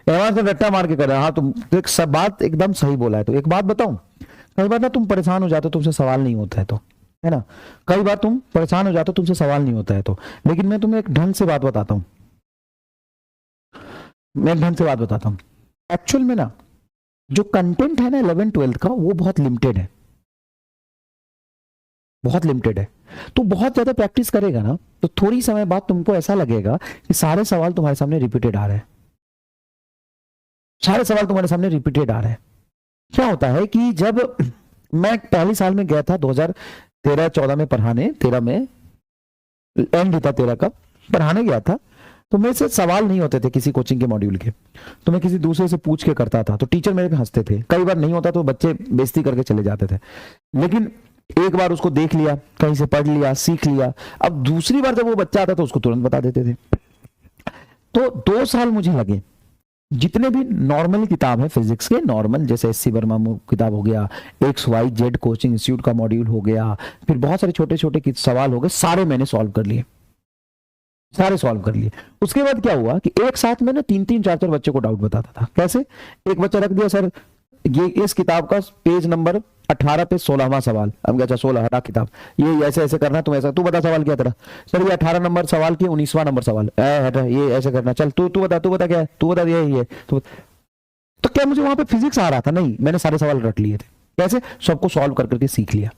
Advance में रट्टा मार के कर रहा है। हाँ तुम एक सब बात एकदम सही बोला है। तो एक बात बताऊं, कई बार ना तुम परेशान हो जाते हो, तुमसे सवाल नहीं होता है तो, है ना, कई बार तुम परेशान हो जाते हो, तुमसे सवाल नहीं होता है तो, लेकिन मैं तुम्हें एक ढंग से बात बताता हूँ, मैं एक ढंग से बात बताता हूँ। एक्चुअल में ना जो कंटेंट है ना 11 12 का, वो बहुत लिमिटेड है, बहुत लिमिटेड है। तो बहुत ज्यादा प्रैक्टिस करेगा ना तो थोड़ी समय बाद तुमको ऐसा लगेगा कि सारे सवाल तुम्हारे सामने रिपीटेड आ रहे हैं, सारे सवाल तुम्हारे सामने रिपीटेड आ रहे हैं। क्या होता है कि जब मैं पहले साल में गया था 2013-14 में पढ़ाने, 13 में एंड था, 13 का पढ़ाने गया था, तो मेरे से सवाल नहीं होते थे किसी कोचिंग के मॉड्यूल के, तो मैं किसी दूसरे से पूछ के करता था, तो टीचर मेरे पे हंसते थे। कई बार नहीं होता तो बच्चे बेइज्जती करके चले जाते थे, लेकिन एक बार उसको देख लिया, कहीं से पढ़ लिया, सीख लिया, अब दूसरी बार जब वो बच्चा आता तो उसको तुरंत बता देते थे। तो 2 साल मुझे लगे, जितने भी नॉर्मल किताब है फिजिक्स के, नॉर्मल जैसे एससी वर्मा किताब हो गया, XYZ कोचिंग इंस्टीट्यूट का मॉड्यूल हो गया, फिर बहुत सारे छोटे छोटे सवाल हो गए, सारे मैंने सॉल्व कर लिए, सारे सॉल्व कर लिए। उसके बाद क्या हुआ कि एक साथ में ना 3-3 4-4 बच्चे को डाउट बताता था। कैसे? एक बच्चा रख दिया, सर ये इस किताब का पेज नंबर 18 पे 16वां सवाल। हम क्या, 16 हटा किताब, ये ऐसे ऐसे करना, तुम ऐसा, तू बता सवाल क्या तेरा? सर ये 18 नंबर सवाल की 19वां नंबर सवाल, हटा, ये ऐसे करना, चल तू तू बता क्या है, तू बता, ये तो क्या मुझे वहां पे फिजिक्स आ रहा था? नहीं, मैंने सारे सवाल रट लिए थे। कैसे? सबको सॉल्व कर करके सीख लिया,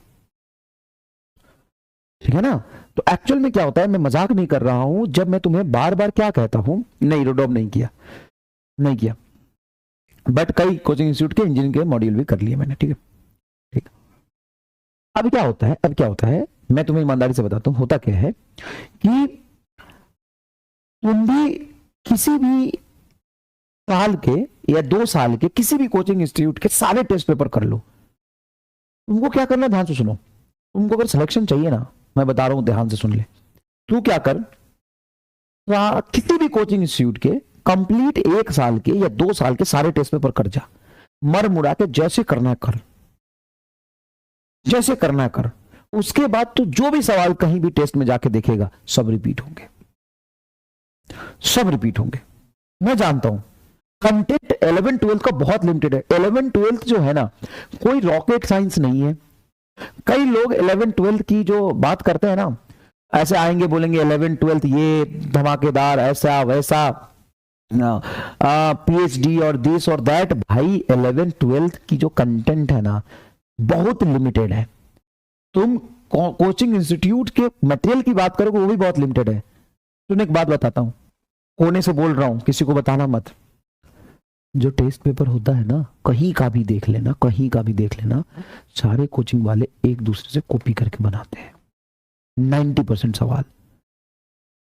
ठीक है ना। तो एक्चुअल में क्या होता है, मैं मजाक नहीं कर रहा हूं जब मैं तुम्हें बार बार क्या कहता हूं, नहीं रोडोब नहीं किया, नहीं किया, बट कई कोचिंग इंस्टीट्यूट के इंजीनियरिंग के मॉड्यूल भी कर लिए मैंने, ठीक है, ठीक। अब क्या होता है, अब क्या होता है, मैं तुम्हें ईमानदारी से बताता हूं, होता क्या है कि तुम भी किसी भी साल के या 2 साल के किसी भी कोचिंग इंस्टीट्यूट के सारे टेस्ट पेपर कर लो। तुमको क्या करना, ध्यान से सुनो, तुमको अगर सिलेक्शन चाहिए ना, मैं बता रहा हूं, ध्यान से सुन ले, तू क्या कर, किसी भी कोचिंग इंस्टीट्यूट के कंप्लीट 1 साल के या 2 साल के सारे टेस्ट पेपर कर जा, मर मुड़ा के जैसे करना कर, जैसे करना कर। उसके बाद तो जो भी सवाल कहीं भी टेस्ट में जाके देखेगा, सब रिपीट होंगे, सब रिपीट होंगे। मैं जानता हूं कंटेंट 11 12 का बहुत लिमिटेड है। 11 12 जो है ना, कोई रॉकेट साइंस नहीं है। कई लोग 11 12 की जो बात करते हैं ना, ऐसे आएंगे बोलेंगे 11 12 ये धमाकेदार, ऐसा वैसा, PhD और दिस और दैट। भाई 11 12 की जो कंटेंट है ना, बहुत लिमिटेड है। तुम कोचिंग इंस्टीट्यूट के मटेरियल की बात करोगे, वो भी बहुत लिमिटेड है। तुमने एक बात बताता हूं, कोने से बोल रहा हूं, किसी को बताना मत, जो टेस्ट पेपर होता है ना, कहीं का भी देख लेना, कहीं का भी देख लेना, सारे कोचिंग वाले एक दूसरे से कॉपी करके बनाते हैं। 90% सवाल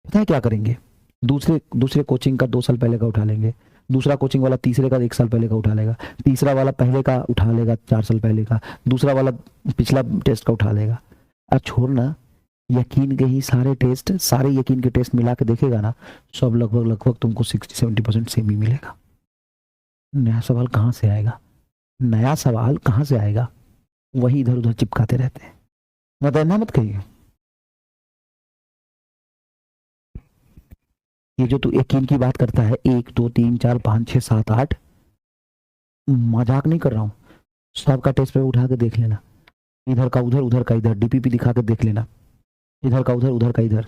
पता है क्या करेंगे, दूसरे कोचिंग का 2 साल पहले का उठा लेंगे, दूसरा कोचिंग वाला तीसरे का 1 साल पहले का उठा लेगा, तीसरा वाला पहले का उठा लेगा 4 साल पहले का, दूसरा वाला पिछला टेस्ट का उठा लेगा। अब छोड़ना, यकीन के ही सारे टेस्ट, सारे यकीन के टेस्ट मिला के देखेगा ना, सब लगभग तुमको 60-70% सेम ही मिलेगा। नया सवाल कहां से आएगा, नया सवाल कहां से आएगा? वही इधर उधर चिपकाते रहते हैं। बताना मत कहिए, ये जो तू यकीन की बात करता है, 1 2 3 4 5 6 7 8, मजाक नहीं कर रहा हूं। सबका टेस्ट पेपर उठा के देख लेना, इधर का उधर, उधर का इधर, DPP दिखा के देख लेना, इधर का उधर, उधर का इधर,